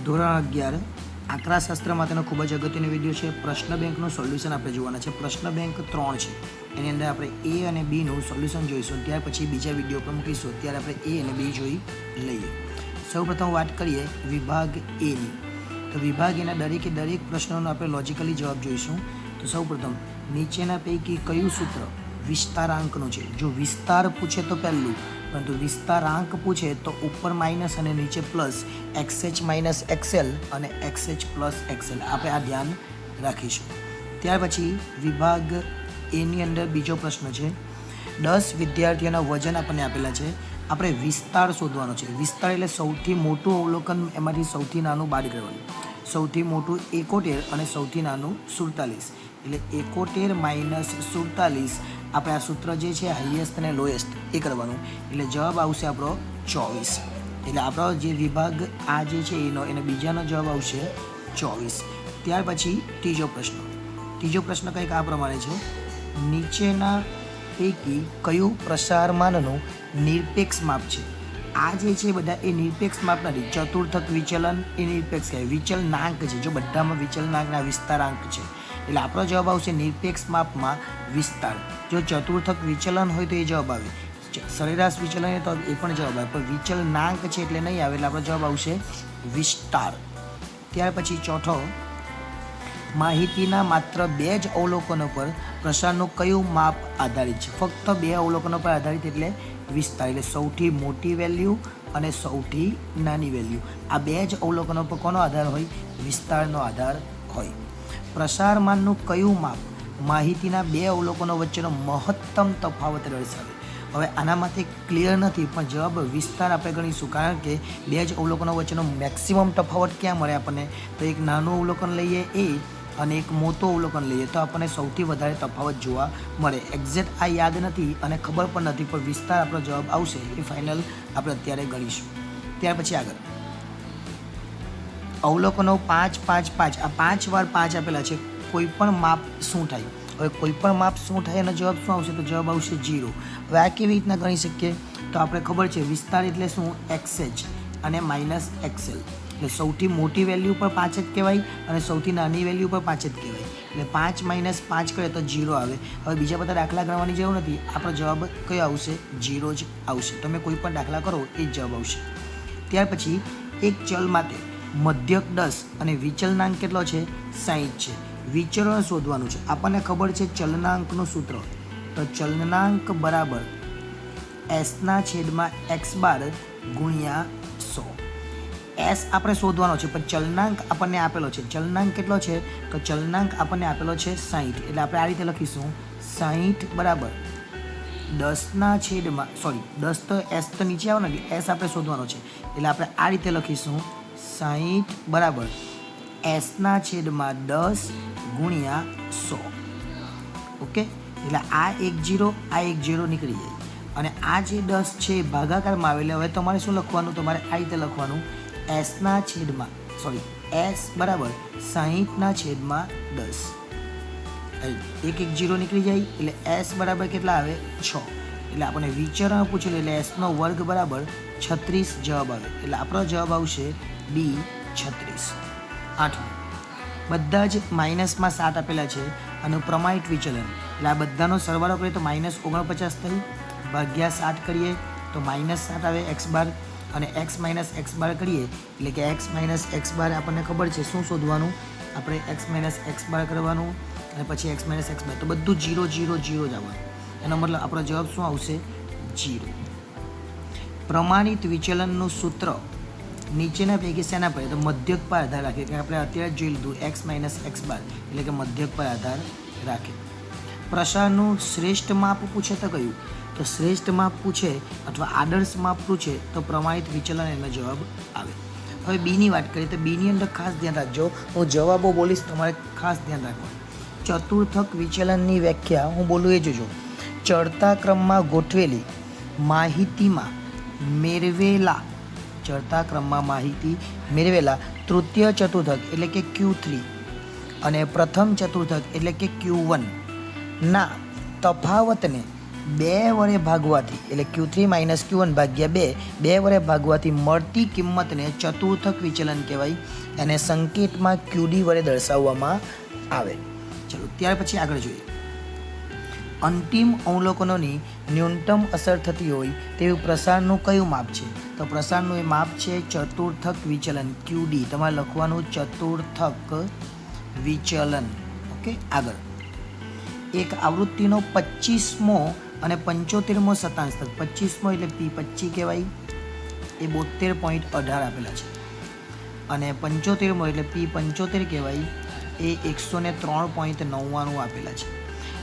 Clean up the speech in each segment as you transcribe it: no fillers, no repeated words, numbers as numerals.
ધોરણ 11 આંકડાશાસ્ત્ર માટેનો ખૂબ જ અગત્યનો વિડીયો છે. પ્રશ્ન બેંકનું સોલ્યુશન આપણે જોવાના છે. પ્રશ્ન બેંક 3 છે, એની અંદર આપણે એ અને બીનું સોલ્યુશન જોઈશું. ત્યાર પછી બીજા વિડીયો પર મૂકીશું. ત્યારે આપણે એ અને બી જોઈ લઈએ. સૌપ્રથમ વાત કરીએ વિભાગ એની. તો વિભાગ એના દરેક પ્રશ્નોનો આપણે લોજિકલી જવાબ જોઈશું. તો સૌપ્રથમ નીચેના પૈકી કયું સૂત્ર વિસ્તારાંકનું છે? જો વિસ્તાર પૂછે તો પહેલું, પરંતુ વિસ્તારાંક પૂછે તો ઉપર માઇનસ અને નીચે પ્લસ, XH માઇનસ XL અને XH પ્લસ XL. આપણે આ ધ્યાન રાખીશું. ત્યાર પછી વિભાગ એની અંદર બીજો પ્રશ્ન છે. 10 વિદ્યાર્થીઓના વજન આપણને આપેલા છે. આપણે વિસ્તાર શોધવાનો છે. વિસ્તાર એટલે સૌથી મોટું અવલોકન, એમાંથી સૌથી નાનું બાદ કરવાનું. સૌથી મોટું 71 અને સૌથી નાનું 47. એટલે 71 માઇનસ 47 આપણે આ સૂત્ર જે છે હાઈએસ્ટ અને લોએસ્ટ એ કરવાનું. એટલે જવાબ આવશે આપણો 24. એટલે આપણો જે વિભાગ આ જે છે એને બીજાનો જવાબ આવશે 24. ત્યાર પછી ત્રીજો પ્રશ્ન કંઈક આ પ્રમાણે છે. નીચેના પૈકી કયું પ્રસારમાનનું નિરપેક્ષ માપ છે? આ જે છે બધા એ નિરપેક્ષ માપ નથી. ચતુર્થક વિચલન એ નિરપેક્ષ કહેવાય. વિચલનાંક છે. જો બધામાં વિચલનાંકના વિસ્તારાંક છે, એટલે આપણો જવાબ આવશે નિરપેક્ષ માપમાં વિસ્તાર. જો ચતુર્થક વિચલન હોય તો એ જવાબ આવે. સરેરાશ વિચલન હોય તો એ પણ જવાબ આવે, પણ વિચલનાંક છે એટલે નહીં આવે. એટલે આપણો જવાબ આવશે વિસ્તાર. ત્યાર પછી ચોથો, માહિતીના માત્ર 2 જ અવલોકનો પર પ્રસારનું કયું માપ આધારિત છે? ફક્ત 2 અવલોકનો પર આધારિત એટલે વિસ્તાર. એટલે સૌથી મોટી વેલ્યુ અને સૌથી નાની વેલ્યુ, આ 2 જ અવલોકનો પર કોનો આધાર હોય? વિસ્તારનો આધાર હોય. પ્રસારમાનનું કયું માપ માહિતીના 2 અવલોકનો વચ્ચેનો મહત્તમ તફાવત દર્શાવે? હવે આના માટે ક્લિયર નથી, પણ જવાબ વિસ્તાર આપણે ગણીશું, કારણ કે 2 જ અવલોકનો વચ્ચેનો મેક્સિમમ તફાવત ક્યાં મળે આપણને? તો એક નાનું અવલોકન લઈએ એ અને એક મોટું અવલોકન લઈએ તો આપણને સૌથી વધારે તફાવત જોવા મળે. એક્ઝેક્ટ આ યાદ નથી અને ખબર પણ નથી, પણ વિસ્તાર આપણો જવાબ આવશે એ ફાઇનલ આપણે અત્યારે ગણીશું. ત્યાર પછી આગળ અવલોકનો 5, 5, 5. આ 5 વાર 5 આપેલા છે. કોઈ પણ માપ શું થાય? હવે કોઈ પણ માપ શું થાય એનો જવાબ શું આવશે? તો જવાબ આવશે 0. હવે આ કેવી રીતના ગણી શકીએ? તો આપણે ખબર છે વિસ્તાર એટલે શું? XH અને માઇનસ XL. એટલે સૌથી મોટી વેલ્યુ પર 5 જ કહેવાય અને સૌથી નાની વેલ્યુ પર 5 જ કહેવાય. એટલે 5 માઇનસ 5 કરે તો 0 આવે. હવે બીજા બધા દાખલા ગણવાની જરૂર નથી. આપણો જવાબ કયો આવશે? 0 જ આવશે. તમે કોઈ પણ દાખલા કરો એ જ જવાબ આવશે. ત્યાર પછી એક ચલ માટે મધ્યક 10 અને વિચલનાંક કેટલો છે? 60 છે. વિચલન શોધવાનું છે. આપણને ખબર છે ચલનાંકનું સૂત્ર. તો ચલનાંક બરાબર S/(x12) ગુણ્યા 100. S આપણે શોધવાનો છે, પણ ચલનાંક આપણને આપેલો છે. ચલનાંક કેટલો છે? તો ચલનાંક આપણને આપેલો છે 60. એટલે આપણે આ રીતે લખીશું 60 બરાબર 10 તો S તો નીચે આવે ને, S આપણે શોધવાનો છે. એટલે આપણે આ રીતે લખીશું 60 બરાબર S/(10) ગુણ્યા 100. ઓકે, એટલે આ 1 0 આ 1 0 નીકળી જાય. અને આ જે 10 છે ભાગાકારમાં આવેલે. હવે તમારે શું લખવાનું? તમારે આ રીતે લખવાનું S બરાબર 60/10. 1 1 0 નીકળી જાય. એટલે S બરાબર કેટલા આવે? 6. એટલે આપણને વિચરણ પૂછેલું એટલે S નો વર્ગ બરાબર 36 જવાબ આવે. એટલે આપણો જવાબ આવશે B 36. 8. બધા જ માઇનસમાં 7 આપેલા છે અને પ્રમાણિત વિચલન. એટલે આ બધાનો સરવાળો કરીએ તો -49 થઈ, ભાગ્યા 7 કરીએ તો -7 આવે x બાર, અને x માઇનસ x બાર કરીએ એટલે કે x માઇનસ x બાર આપણને ખબર છે શું શોધવાનું? આપણે x માઇનસ x બાર કરવાનું અને પછી x માઇનસ x બાર. તો બધું 0 0 0 જ આવવાનું. એનો મતલબ આપણો જવાબ શું આવશે? 0. પ્રમાણિત વિચલનનું સૂત્ર નીચેના પૈકી શેના પર? તો મધ્યક પર આધાર રાખે. કે આપણે અત્યારે જોઈ લીધું x માઇનસ x બાર એટલે કે મધ્યક પર આધાર રાખે. પ્રસારનું શ્રેષ્ઠ માપ પૂછે તો કયું? તો શ્રેષ્ઠ માપ પૂછે અથવા આદર્શ માપ પૂછે તો પ્રમાણિત વિચલન એનો જવાબ આવે. હવે બીની વાત કરીએ તો બીની અંદર ખાસ ધ્યાન રાખજો. હું જવાબો બોલીશ, તમારે ખાસ ધ્યાન રાખવાનું. ચતુર્થક વિચલનની વ્યાખ્યા હું બોલું એ જોજો. ચડતા ક્રમમાં ગોઠવેલી માહિતીમાં મેળવેલા તૃતીય ચતુર્થક એટલે કે Q3 અને પ્રથમ ચતુર્થક એટલે કે Q1 ના તફાવતને 2 વડે ભાગવાથી એટલે Q3 માઇનસ Q1 ભાગ્યા 2 વડે ભાગવાથી મળતી કિંમતને ચતુર્થક વિચલન કહેવાય. એને સંકેતમાં QD વડે દર્શાવવામાં આવે. ચલો ત્યાર પછી આગળ જોઈએ. અંતિમ અવલોકનોની ન્યૂનતમ અસર થતી હોય તેવું પ્રસારનું કયું માપ છે? તો પ્રસારનું એ માપ છે ચતુર્થક વિચલન QD. તમારે લખવાનું ચતુર્થક વિચલન. ઓકે, આગળ એક આવૃત્તિનો 25મો અને 75મો શતાંશ તક. 25મો એટલે P25 કહેવાય, એ 72.18 આપેલા છે, અને 75મો એટલે P75 કહેવાય, એ 103.99 આપેલા છે.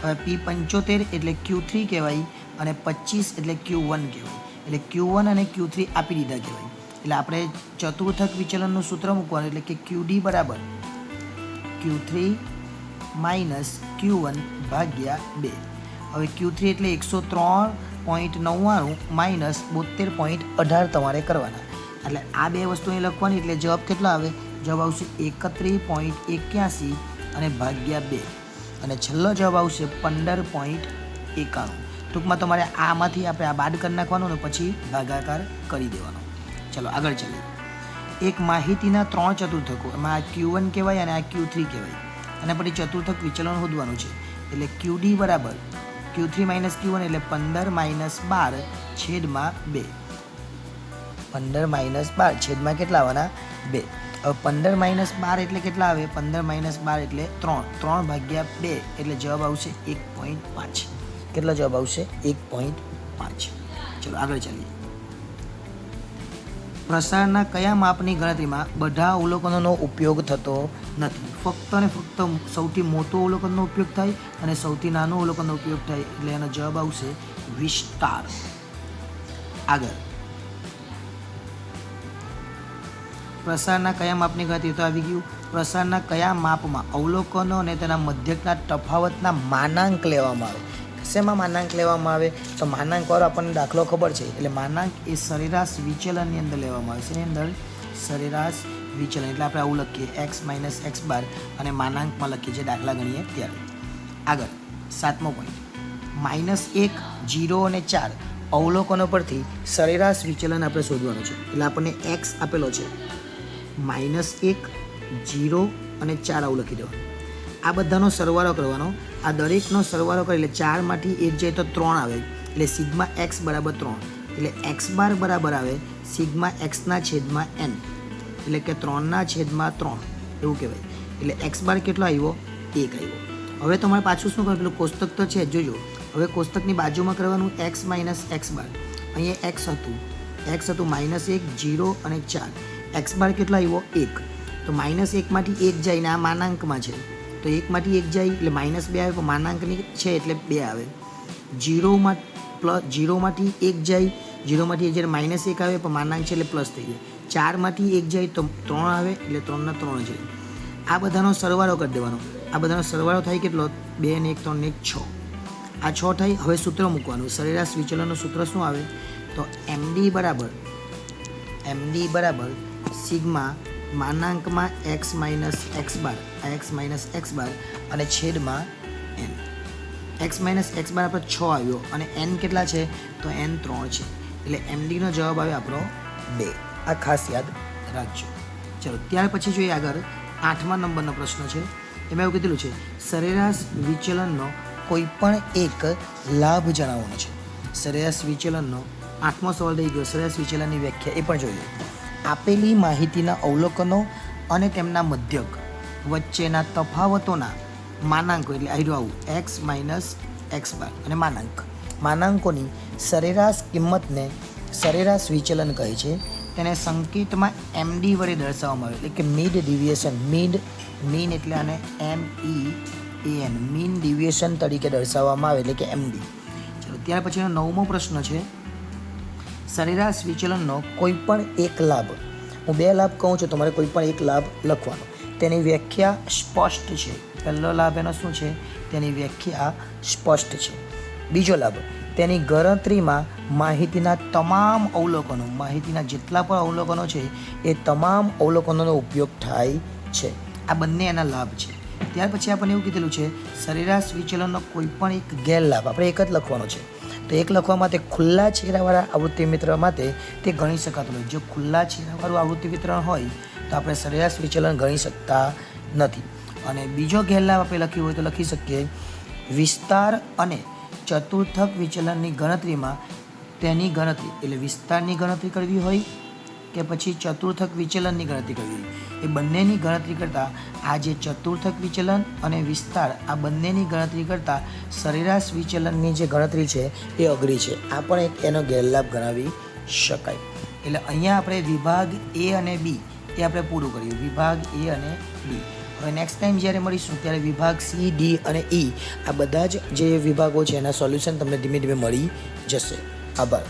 હવે P75 એટલે Q3 કહેવાય અને 25 એટલે Q1 કહેવાય. એટલે Q1 અને Q3 આપી દીધા કહેવાય. એટલે આપણે ચતુર્થક વિચલનનું સૂત્ર મૂકવાનું, એટલે કે QD બરાબર Q3 માઇનસ Q1 ભાગ્યા 2. હવે Q3 એટલે 103.99 માઇનસ 72.18 તમારે કરવાના. એટલે આ બે વસ્તુને લખવાની, એટલે જવાબ કેટલો આવે? જવાબ આવશે 31.81 અને ભાગ્યા 2, અને છેલ્લો જવાબ આવશે 15.91. ટૂંકમાં તમારે આમાંથી આપણે આ બાદ કરી નાખવાનું ને પછી ભાગાકાર કરી દેવાનો. ચલો આગળ ચાલીએ. એક માહિતીના 3 ચતુર્થકો, એમાં આ Q1 કહેવાય અને આ Q3 કહેવાય, અને પછી ચતુર્થક વિચલન શોધવાનું છે. એટલે QD બરાબર Q3 માઇનસ Q1 એટલે 15 માઇનસ 12 છેદમાં 2. 15 માઇનસ 12 છેદમાં કેટલા આવવાના? 2. હવે 15 માઇનસ 12 એટલે કેટલા આવે? 15 માઇનસ 12 એટલે 3. 3 ભાગ્યા 2 એટલે જવાબ આવશે 1.5. કેટલો જવાબ આવશે? 1.5. ચલો આગળ ચાલીએ. પ્રસારના કયા માપની ગણતરીમાં બધા અવલોકનોનો ઉપયોગ થતો નથી? ફક્ત અને ફક્ત સૌથી મોટો અવલોકનનો ઉપયોગ થાય અને સૌથી નાનો અવલોકનનો ઉપયોગ થાય. એટલે એનો જવાબ આવશે વિસ્તાર. આગળ, પ્રસારના કયા માપની ગણતરી? તો આવી ગયું. પ્રસારના કયા માપમાં અવલોકનો અને તેના મધ્યકના તફાવતના માનાંક લેવામાં આવે? શેમાં માનાંક લેવામાં આવે? તો માનાંકવાળો આપણને દાખલો ખબર છે. એટલે માનાંક એ સરેરાશ વિચલનની અંદર લેવામાં આવે છે. એની અંદર સરેરાશ વિચલન, એટલે આપણે આવું લખીએ x માઇનસ x બાર અને માનાંકમાં લખીએ છીએ દાખલા ગણીએ ત્યારે. આગળ 7મો પોઈન્ટ, -1, 0 અને 4 અવલોકનો પરથી સરેરાશ વિચલન આપણે શોધવાનું છે. એટલે આપણને x આપેલો છે, -1, 0 અને 4 આવું લખી દેવાનું. આ બધાનો સરવાળો કરવાનો. આ દરેકનો સરવાળો કરે એટલે 4માંથી 1 જાય તો 3 આવે, એટલે સિગ્મા x બરાબર 3. એટલે x બાર બરાબર આવે સિગ્મા xના છેદમાં n, એટલે કે 3ના છેદમાં 3 એવું કહેવાય. એટલે x બાર કેટલો આવ્યો? 1 આવ્યો. હવે તમારે પાછું શું કરવું? પેલું કોષ્ટક તો છે જ, જોજો. હવે કોષ્ટકની બાજુમાં કરવાનું x માઇનસ x બાર. અહીંયા x હતું -1, 0 અને 4. x બાર કેટલો આવ્યો? 1. તો -1માંથી 1 જાય ને આ માનાંકમાં છે, તો 1માંથી 1 જાય એટલે -2 આવે, પણ માનાંકની છે એટલે 2 આવે. 0માંથી 1 જાય, 0માંથી 1 જાય -1 આવે, પણ માનાંક છે એટલે પ્લસ થઈ જાય. 4માંથી 1 જાય તો 3 આવે, એટલે 3ના 3 જાય. આ બધાનો સરવાળો કરી દેવાનો. આ બધાનો સરવાળો થાય કેટલો? 2 ને 1, 3 ને 1, 6. આ 6 થાય. હવે સૂત્ર મૂકવાનું. સરેરાશ વિચલનનું સૂત્ર શું આવે? તો MD બરાબર સિગ્મા માનાંકમાં x માઇનસ x બાર, આ x માઇનસ x બાર અને છેદમાં n. x માઇનસ x બાર આપણે 6 આવ્યો અને n કેટલા છે? તો n 3 છે. એટલે MDનો જવાબ આવે આપણો 2. આ ખાસ યાદ રાખજો. ચલો ત્યાર પછી જોઈએ આગળ 8મા નંબરનો પ્રશ્ન છે. એમાં એવું કીધેલું છે સરેરાશ વિચલનનો કોઈ પણ એક લાભ જણાવવાનો છે. સરેરાશ વિચલનનો 8મો સવાલ થઈ ગયો. સરેરાશ વિચલનની વ્યાખ્યા એ પણ જોઈએ. આપેલી માહિતીના અવલોકનો અને તેમના મધ્યક વચ્ચેના તફાવતોના માનાંકો, એટલે આવ્યું આવું x માઇનસ x બાર અને માનાંકોની સરેરાશ કિંમતને સરેરાશ વિચલન કહે છે. તેને સંકેતમાં MD વડે દર્શાવવામાં આવે, એટલે કે મીન ડિવિએશન. મીન એટલે આને MEAN, મીન ડિવિએશન તરીકે દર્શાવવામાં આવે, એટલે કે MD. ચલો ત્યાર પછીનો 9મો પ્રશ્ન છે. સરેરાશ વિચલનનો કોઈ પણ એક લાભ, હું 2 લાભ કહું છું, તમારે કોઈ પણ એક લાભ લખવાનો. તેની વ્યાખ્યા સ્પષ્ટ છે. પહેલો લાભ એનો શું છે? તેની વ્યાખ્યા સ્પષ્ટ છે. બીજો લાભ, તેની ગણતરીમાં માહિતીના તમામ અવલોકનો, માહિતીના જેટલા પણ અવલોકનો છે એ તમામ અવલોકનોનો ઉપયોગ થાય છે. આ બંને એના લાભ છે. ત્યાર પછી આપણને એવું કીધેલું છે સરેરાશ વિચલનનો કોઈ પણ એક ગેરલાભ, આપણે એક જ લખવાનો છે. તો 1 લખવા માટે ખુલ્લા છેડાવાળા આવૃત્તિ વિતરણ માટે તે ગણી શકાતું નથી. જો ખુલ્લા છેડાવાળું આવૃત્તિ વિતરણ હોય તો આપણે સરેરાશ વિચલન ગણી શકતા નથી. અને બીજો ગેરલાભ આપણે લખ્યું હોય તો લખી શકીએ વિસ્તાર અને ચતુર્થક વિચલનની ગણતરીમાં તેની ગણતરી એટલે વિસ્તારની ગણતરી કરવી હોય કે પછી ચતુર્થક વિચલનની ગણતરી કરવી હોય, એ બંનેની ગણતરી કરતાં આ જે ચતુર્થક વિચલન અને વિસ્તાર આ બંનેની ગણતરી કરતાં સરેરાશ વિચલનની જે ગણતરી છે એ અઘરી છે. આ પણ એક એનો ગેરલાભ ગણાવી શકાય. એટલે અહીંયા આપણે વિભાગ એ અને બી એ આપણે પૂરું કર્યું, વિભાગ એ અને બી. હવે નેક્સ્ટ ટાઈમ જ્યારે મળીશું ત્યારે વિભાગ સી, ડી અને ઈ આ બધા જ જે વિભાગો છે એના સોલ્યુશન તમને ધીમે ધીમે મળી જશે. આભાર.